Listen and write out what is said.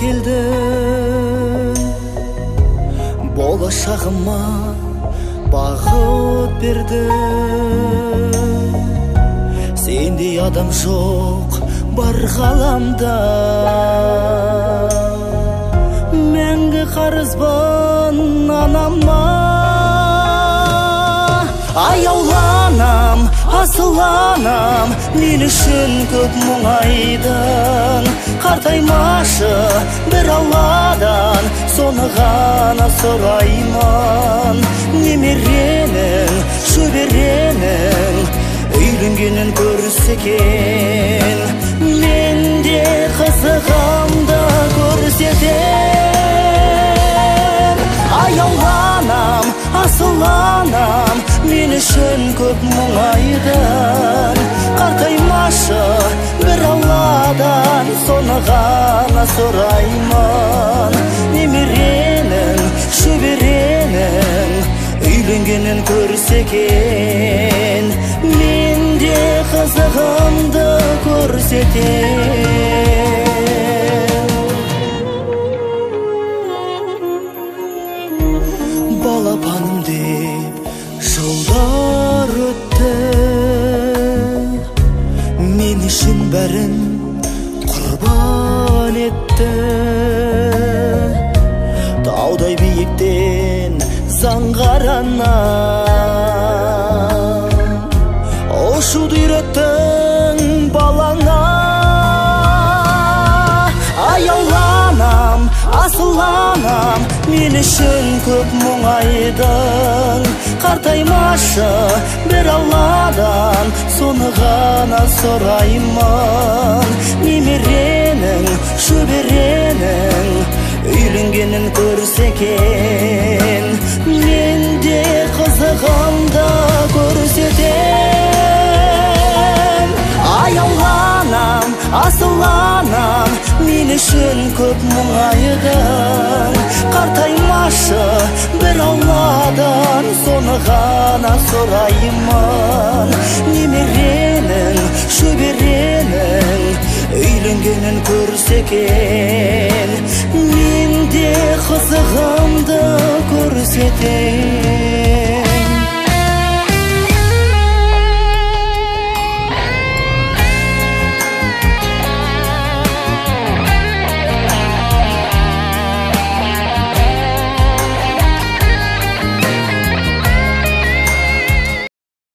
келді, болашағыма бағыт берді. Сендей адам жоқ бар ғаламда, мәңгі қарызбын анама. Аяуланам, асыланам, мен үшін көп мұңайдың. Қартаймашы бір Алладан, соны ғана сұраймын. Немеренің, шөберенің үйленгенін көрсекен, мен де қызығымды көрсетем. Аяуланам, асыланам, мен үшін көп мұңайдың. Қартаймашы бір Алладан, соны ғана сұраймын. Немеренің, шөберенің үйленгенін көрсекен, мен де қызығымды көрсетем. Балапаным деп жылдар өтті, мен үшін бәрін құрбан етті. Таудай биіктен заңғарана ұшуды үйреттің балаңа. Аяуланам, асыланам, мен үшін көп мұңайдың. Қартаймашы бір Алладан, соны ғана сұраймын. Немеренің, шөберенің үйленгенін көрсекен, мен де қызығымды көрсетем. Аяуланам, асыланам, мен үшін көп мұңайдың. Қартаймашы бір Алладан, соны ғана сұраймын. Немеренің, шөберенің үйленгенін көрсекен, мен де қызығымды көрсетем.